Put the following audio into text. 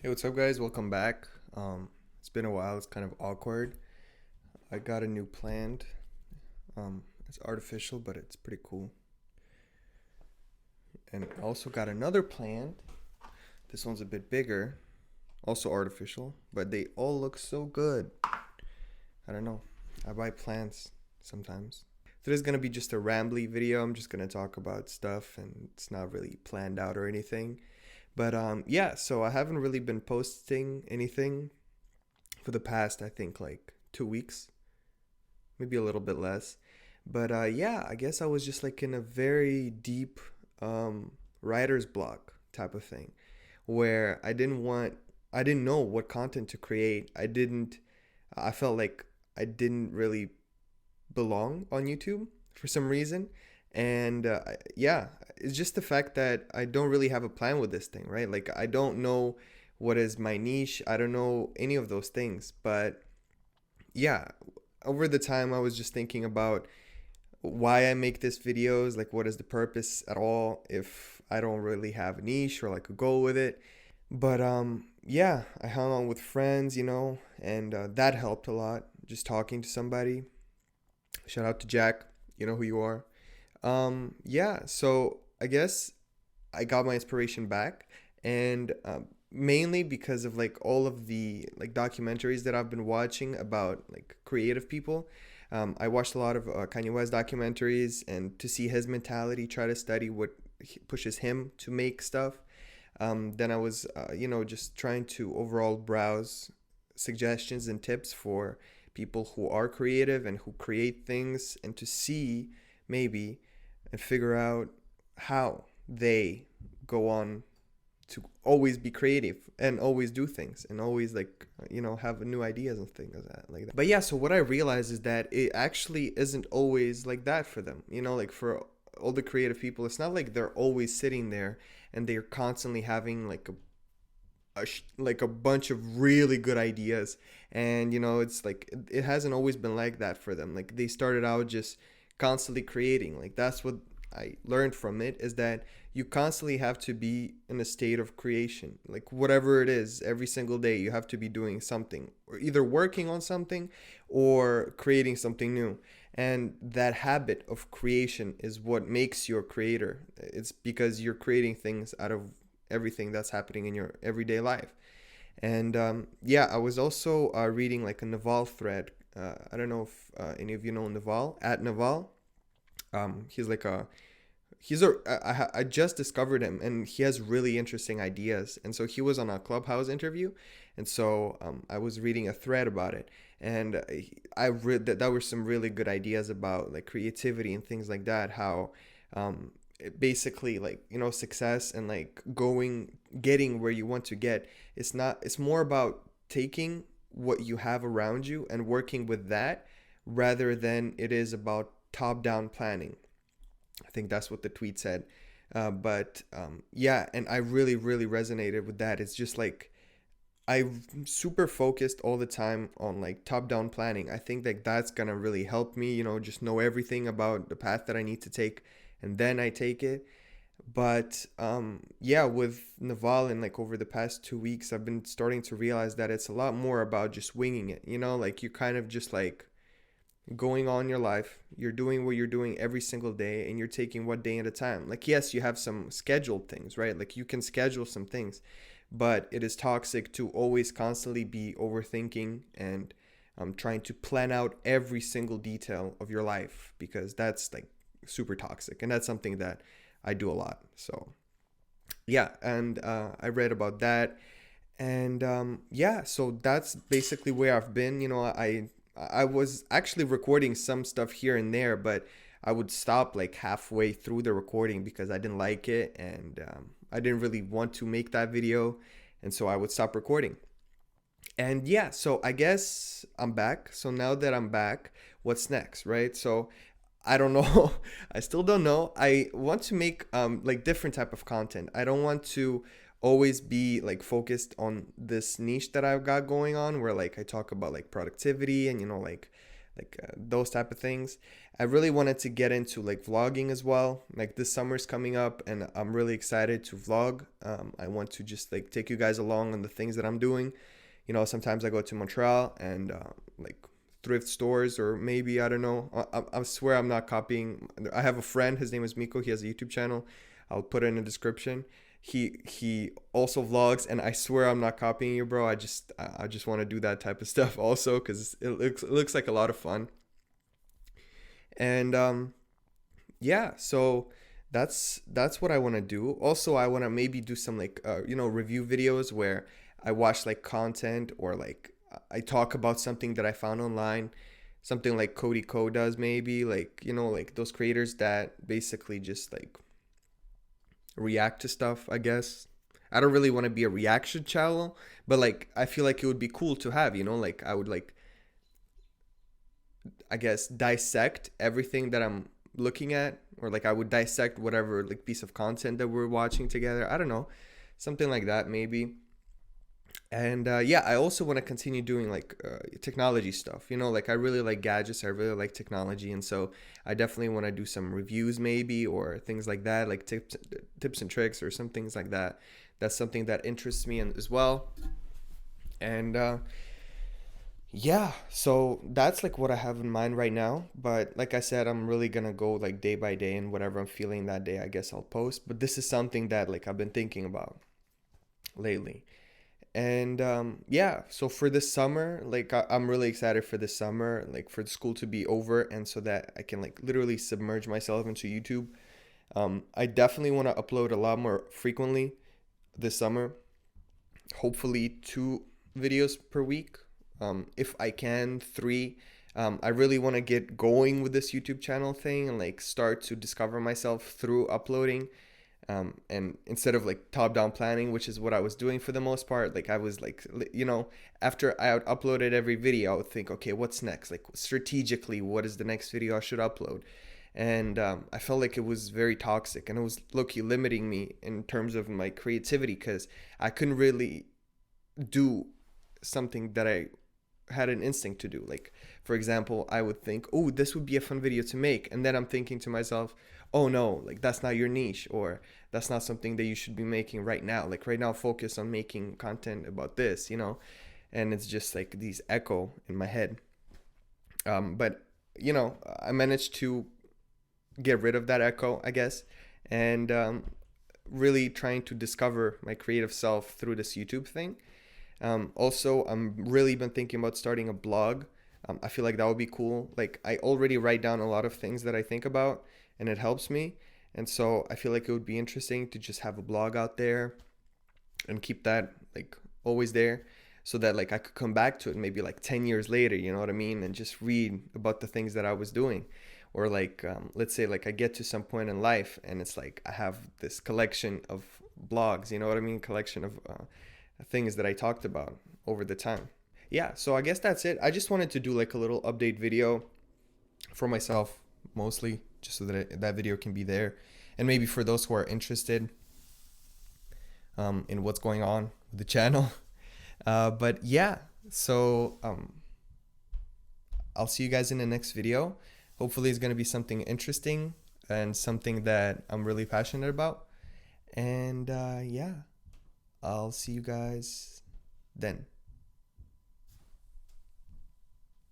Hey, what's up, guys? Welcome back. It's been a while. It's kind of awkward. I got a new plant. It's artificial, but it's pretty cool. And I also got another plant. This one's a bit bigger, also artificial, but they all look so good. I don't know. I buy plants sometimes. Today's gonna be just a rambly video. I'm just gonna talk about stuff, and it's not really planned out or anything. But yeah. So I haven't really been posting anything for the past, I think, like 2 weeks, maybe a little bit less. But yeah, I guess I was just like in a very deep writer's block type of thing, where I didn't know what content to create. I felt like I didn't really belong on YouTube for some reason. And yeah, it's just the fact that I don't really have a plan with this thing, right? Like, I don't know what is my niche. I don't know any of those things. But yeah, over the time, I was just thinking about why I make these videos, like what is the purpose at all if I don't really have a niche or like a goal with it. But yeah, I hung on with friends, and that helped a lot. Just talking to somebody. Shout out to Jack, you know who you are. Yeah, so I guess I got my inspiration back, and mainly because of like all of the like documentaries that I've been watching about like creative people. I watched a lot of Kanye West documentaries, and to see his mentality, try to study what pushes him to make stuff. Then I was, just trying to overall browse suggestions and tips for people who are creative and who create things, and to see maybe and figure out how they go on to always be creative and always do things and always like have new ideas and things like that. But yeah, so what I realized is that it actually isn't always like that for them. Like for all the creative people, it's not like they're always sitting there and they're constantly having like like a bunch of really good ideas. And it's like it hasn't always been like that for them. Like, they started out just constantly creating. Like, that's what I learned from it, is that you constantly have to be in a state of creation. Like, whatever it is, every single day you have to be doing something, or either working on something or creating something new. And that habit of creation is what makes you a creator. It's because you're creating things out of everything that's happening in your everyday life. And yeah, I was also reading like a Naval thread. I don't know if any of you know Naval, at Naval. He's like a he's a I just discovered him, and he has really interesting ideas. And so he was on a Clubhouse interview, and so I was reading a thread about it, and I read that were some really good ideas about like creativity and things like that. How basically, like, success and like getting where you want to get, it's more about taking what you have around you and working with that, rather than it is about top down planning. I think that's what the tweet said. But yeah, and I really, really resonated with that. It's just like I'm super focused all the time on like top down planning. I think that that's gonna really help me, just know everything about the path that I need to take, and then I take it. But yeah, with Naval, and like over the past 2 weeks, I've been starting to realize that it's a lot more about just winging it. Like, you kind of just like going on your life. You're doing what you're doing every single day, and you're taking one day at a time. Like, yes, you have some scheduled things, right? Like, you can schedule some things, but it is toxic to always constantly be overthinking and trying to plan out every single detail of your life, because that's like super toxic, and that's something that I do a lot. So yeah, and I read about that. And yeah, so that's basically where I've been. I was actually recording some stuff here and there, but I would stop like halfway through the recording because I didn't like it, and I didn't really want to make that video, and so I would stop recording. And yeah, so I guess I'm back. So now that I'm back, what's next, right? So I don't know. I still don't know. I want to make like different type of content. I don't want to always be like focused on this niche that I've got going on, where like I talk about like productivity and like like those type of things. I really wanted to get into like vlogging as well. Like this summer's coming up and I'm really excited to vlog. I want to just like take you guys along on the things that I'm doing. You know, sometimes I go to Montreal and like thrift stores, or maybe, I don't know. I swear I'm not copying. I have a friend, his name is Miko. He has a YouTube channel. I'll put it in the description. He also vlogs, and I swear I'm not copying you, bro. I just want to do that type of stuff also, because it looks like a lot of fun. And yeah, so that's what I want to do. Also, I want to maybe do some like review videos where I watch like content, or like I talk about something that I found online, something like Cody Co does, maybe, like, like those creators that basically just like react to stuff, I guess. I don't really want to be a reaction channel, but like I feel like it would be cool to have, like I would like, I guess, dissect everything that I'm looking at, or like I would dissect whatever like piece of content that we're watching together. I don't know, something like that maybe. And yeah, I also want to continue doing like technology stuff. Like I really like gadgets. I really like technology, and so I definitely want to do some reviews maybe, or things like that, like tips and tricks, or some things like that. That's something that interests me as well. And yeah, so that's like what I have in mind right now. But like I said, I'm really gonna go like day by day, and whatever I'm feeling that day, I guess I'll post. But this is something that like I've been thinking about lately. And yeah, so for this summer, like I'm really excited for this summer, like for the school to be over, and so that I can like literally submerge myself into YouTube. I definitely want to upload a lot more frequently this summer. Hopefully 2 videos per week. If I can, 3. I really want to get going with this YouTube channel thing, and like start to discover myself through uploading. And instead of like top down planning, which is what I was doing for the most part, like I was like, after I had uploaded every video, I would think, okay, what's next? Like strategically, what is the next video I should upload? And I felt like it was very toxic, and it was low-key limiting me in terms of my creativity, because I couldn't really do something that I had an instinct to do. Like, for example, I would think, oh, this would be a fun video to make, and then I'm thinking to myself, oh no, like that's not your niche, or that's not something that you should be making right now. Like right now, focus on making content about this, and it's just like these echo in my head. But I managed to get rid of that echo, I guess, and really trying to discover my creative self through this YouTube thing. Also, I'm really been thinking about starting a blog. I feel like that would be cool. Like I already write down a lot of things that I think about, and it helps me. And so I feel like it would be interesting to just have a blog out there and keep that like always there, so that like I could come back to it maybe like 10 years later, you know what I mean? And just read about the things that I was doing. Or like, let's say like I get to some point in life, and it's like I have this collection of blogs, you know what I mean? Collection of things that I talked about over the time. Yeah, so I guess that's it. I just wanted to do like a little update video for myself, mostly, just so that that video can be there, and maybe for those who are interested in what's going on with the channel. But yeah, so I'll see you guys in the next video. Hopefully it's going to be something interesting and something that I'm really passionate about. And yeah, I'll see you guys then.